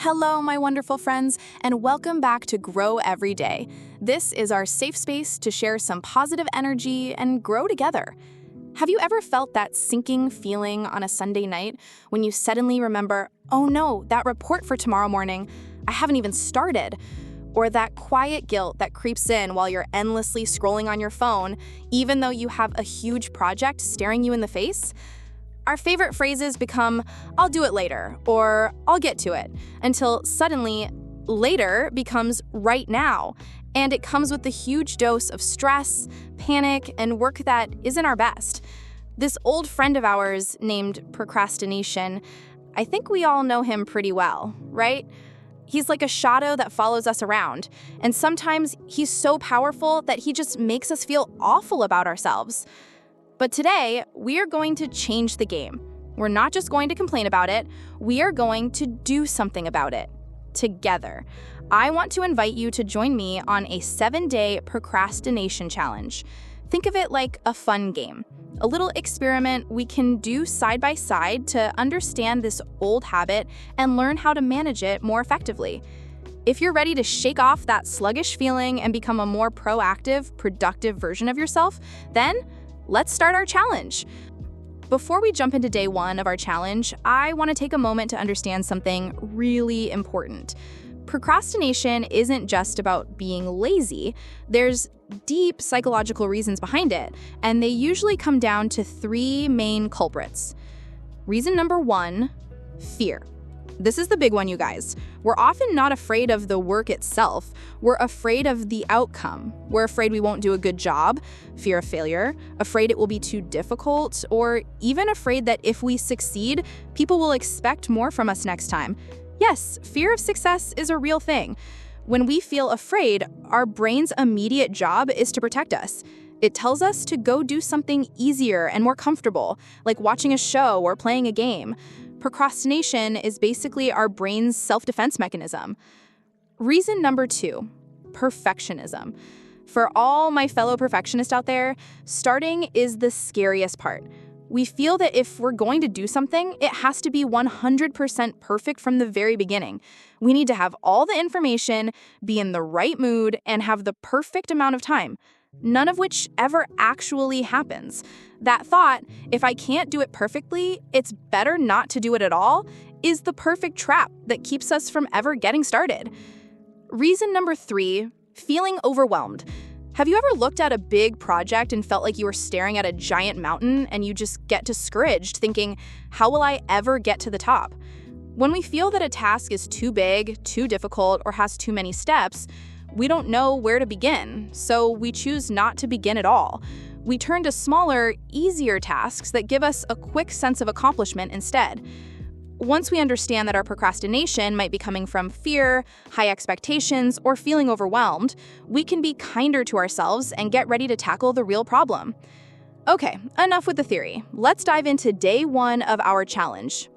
Hello, my wonderful friends, and welcome back to Grow Every Day. This is our safe space to share some positive energy and grow together. Have you ever felt that sinking feeling on a Sunday night when you suddenly remember, oh no, that report for tomorrow morning, I haven't even started? Or that quiet guilt that creeps in while you're endlessly scrolling on your phone, even though you have a huge project staring you in the face? Our favorite phrases become, I'll do it later, or I'll get to it, until suddenly, later becomes right now, and it comes with a huge dose of stress, panic, and work that isn't our best. This old friend of ours named Procrastination, I think we all know him pretty well, right? He's like a shadow that follows us around, and sometimes he's so powerful that he just makes us feel awful about ourselves. But today, we are going to change the game. We're not just going to complain about it, we are going to do something about it. Together. I want to invite you to join me on a 7-day procrastination challenge. Think of it like a fun game, a little experiment we can do side by side to understand this old habit and learn how to manage it more effectively. If you're ready to shake off that sluggish feeling and become a more proactive, productive version of yourself, then let's start our challenge. Before we jump into day 1 of our challenge, I want to take a moment to understand something really important. Procrastination isn't just about being lazy. There's deep psychological reasons behind it, and they usually come down to 3 main culprits. Reason number 1, fear. This is the big one, you guys. We're often not afraid of the work itself. We're afraid of the outcome. We're afraid we won't do a good job, fear of failure, afraid it will be too difficult, or even afraid that if we succeed, people will expect more from us next time. Yes, fear of success is a real thing. When we feel afraid, our brain's immediate job is to protect us. It tells us to go do something easier and more comfortable, like watching a show or playing a game. Procrastination is basically our brain's self-defense mechanism. Reason number 2, perfectionism. For all my fellow perfectionists out there, starting is the scariest part. We feel that if we're going to do something, it has to be 100% perfect from the very beginning. We need to have all the information, be in the right mood, and have the perfect amount of time. None of which ever actually happens. That thought, if I can't do it perfectly, it's better not to do it at all, is the perfect trap that keeps us from ever getting started. Reason number 3, feeling overwhelmed. Have you ever looked at a big project and felt like you were staring at a giant mountain and you just get discouraged, thinking, how will I ever get to the top? When we feel that a task is too big, too difficult, or has too many steps, we don't know where to begin, so we choose not to begin at all. We turn to smaller, easier tasks that give us a quick sense of accomplishment instead. Once we understand that our procrastination might be coming from fear, high expectations, or feeling overwhelmed, we can be kinder to ourselves and get ready to tackle the real problem. Okay, enough with the theory. Let's dive into day 1 of our challenge.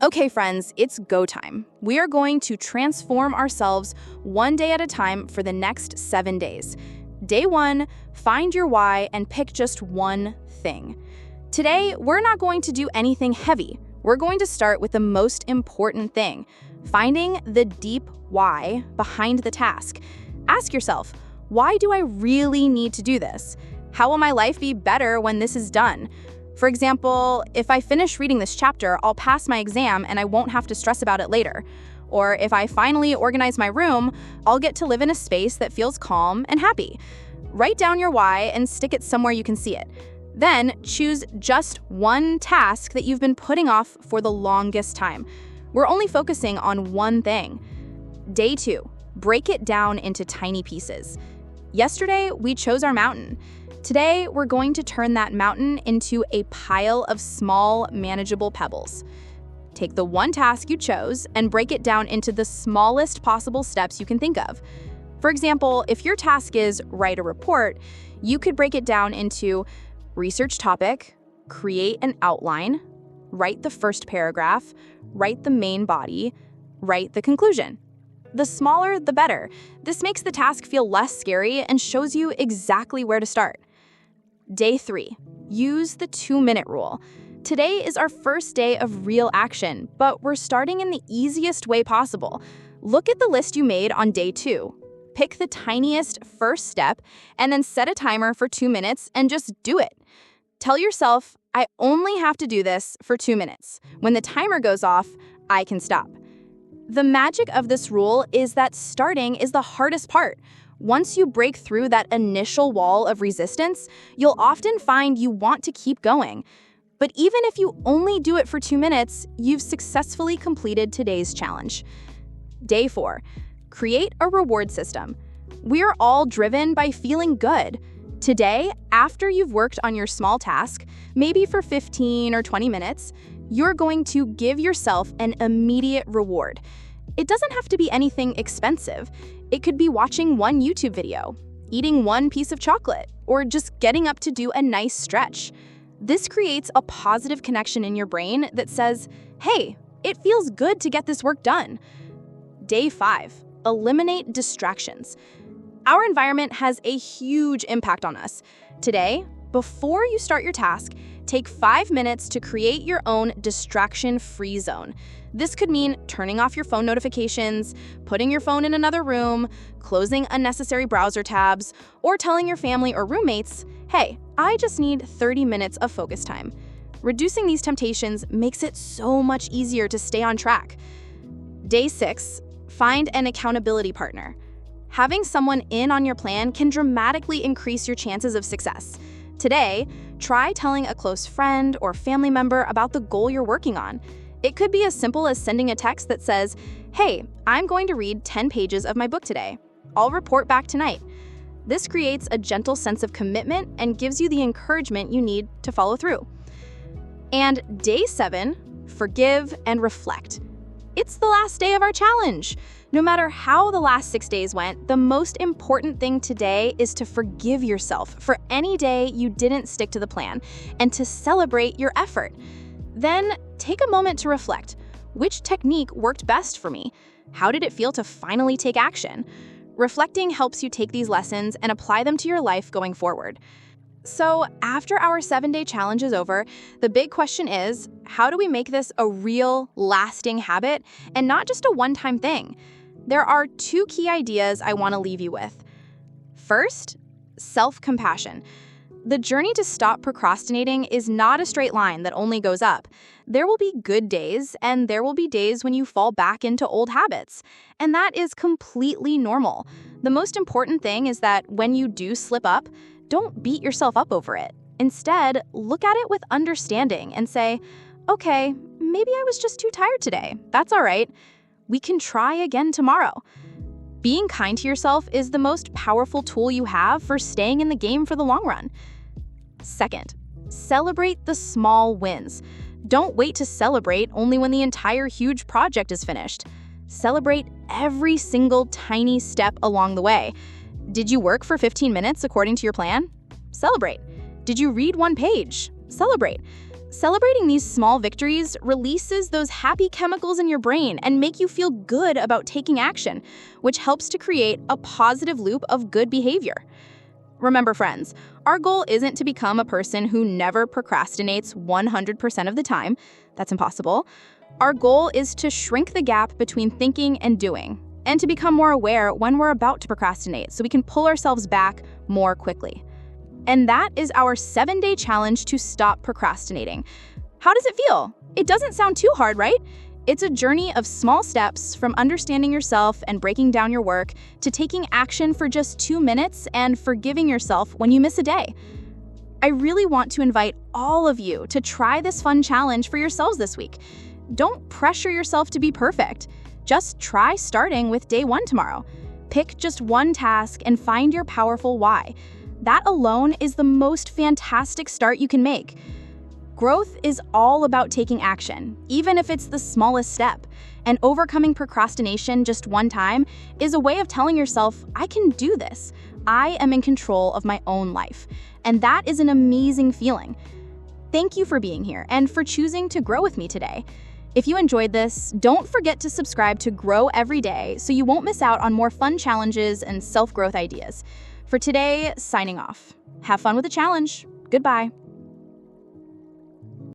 Okay, friends, it's go time. We are going to transform ourselves one day at a time for the next 7 days. Day 1, find your why and pick just one thing. Today, we're not going to do anything heavy. We're going to start with the most important thing, finding the deep why behind the task. Ask yourself, why do I really need to do this? How will my life be better when this is done? For example, if I finish reading this chapter, I'll pass my exam and I won't have to stress about it later. Or if I finally organize my room, I'll get to live in a space that feels calm and happy. Write down your why and stick it somewhere you can see it. Then choose just one task that you've been putting off for the longest time. We're only focusing on one thing. Day 2, break it down into tiny pieces. Yesterday, we chose our mountain. Today, we're going to turn that mountain into a pile of small, manageable pebbles. Take the one task you chose and break it down into the smallest possible steps you can think of. For example, if your task is write a report, you could break it down into research topic, create an outline, write the first paragraph, write the main body, write the conclusion. The smaller, the better. This makes the task feel less scary and shows you exactly where to start. Day 3, use the 2-minute rule. Today is our first day of real action, but we're starting in the easiest way possible. Look at the list you made on day 2. Pick the tiniest first step and then set a timer for 2 minutes and just do it. Tell yourself, I only have to do this for 2 minutes. When the timer goes off, I can stop. The magic of this rule is that starting is the hardest part. Once you break through that initial wall of resistance, you'll often find you want to keep going. But even if you only do it for 2 minutes, you've successfully completed today's challenge. Day 4. Create a reward system. We're all driven by feeling good. Today, after you've worked on your small task, maybe for 15 or 20 minutes, you're going to give yourself an immediate reward. It doesn't have to be anything expensive. It could be watching one YouTube video, eating one piece of chocolate, or just getting up to do a nice stretch. This creates a positive connection in your brain that says, hey, it feels good to get this work done. Day 5. Eliminate distractions. Our environment has a huge impact on us. Today, before you start your task, take 5 minutes to create your own distraction-free zone. This could mean turning off your phone notifications, putting your phone in another room, closing unnecessary browser tabs, or telling your family or roommates, hey, I just need 30 minutes of focus time. Reducing these temptations makes it so much easier to stay on track. Day 6. Find an accountability partner. Having someone in on your plan can dramatically increase your chances of success. Today, try telling a close friend or family member about the goal you're working on. It could be as simple as sending a text that says, hey, I'm going to read 10 pages of my book today. I'll report back tonight. This creates a gentle sense of commitment and gives you the encouragement you need to follow through. And day 7, forgive and reflect. It's the last day of our challenge. No matter how the last 6 days went, the most important thing today is to forgive yourself for any day you didn't stick to the plan and to celebrate your effort. Then take a moment to reflect. Which technique worked best for me? How did it feel to finally take action? Reflecting helps you take these lessons and apply them to your life going forward. So after our 7-day challenge is over, the big question is, how do we make this a real, lasting habit and not just a one-time thing? There are 2 key ideas I want to leave you with. First, self-compassion. The journey to stop procrastinating is not a straight line that only goes up. There will be good days, and there will be days when you fall back into old habits. And that is completely normal. The most important thing is that when you do slip up, don't beat yourself up over it. Instead, look at it with understanding and say, okay, maybe I was just too tired today. That's all right. We can try again tomorrow. Being kind to yourself is the most powerful tool you have for staying in the game for the long run. Second, celebrate the small wins. Don't wait to celebrate only when the entire huge project is finished. Celebrate every single tiny step along the way. Did you work for 15 minutes according to your plan? Celebrate. Did you read 1 page? Celebrate. Celebrating these small victories releases those happy chemicals in your brain and make you feel good about taking action, which helps to create a positive loop of good behavior. Remember, friends, our goal isn't to become a person who never procrastinates 100% of the time. That's impossible. Our goal is to shrink the gap between thinking and doing, and to become more aware when we're about to procrastinate so we can pull ourselves back more quickly. And that is our 7-day challenge to stop procrastinating. How does it feel? It doesn't sound too hard, right? It's a journey of small steps from understanding yourself and breaking down your work to taking action for just 2 minutes and forgiving yourself when you miss a day. I really want to invite all of you to try this fun challenge for yourselves this week. Don't pressure yourself to be perfect. Just try starting with day 1 tomorrow. Pick just 1 task and find your powerful why. That alone is the most fantastic start you can make. Growth is all about taking action, even if it's the smallest step. And overcoming procrastination just 1 time is a way of telling yourself, I can do this. I am in control of my own life. And that is an amazing feeling. Thank you for being here and for choosing to grow with me today. If you enjoyed this, don't forget to subscribe to Grow Every Day so you won't miss out on more fun challenges and self-growth ideas. For today, signing off. Have fun with the challenge. Goodbye.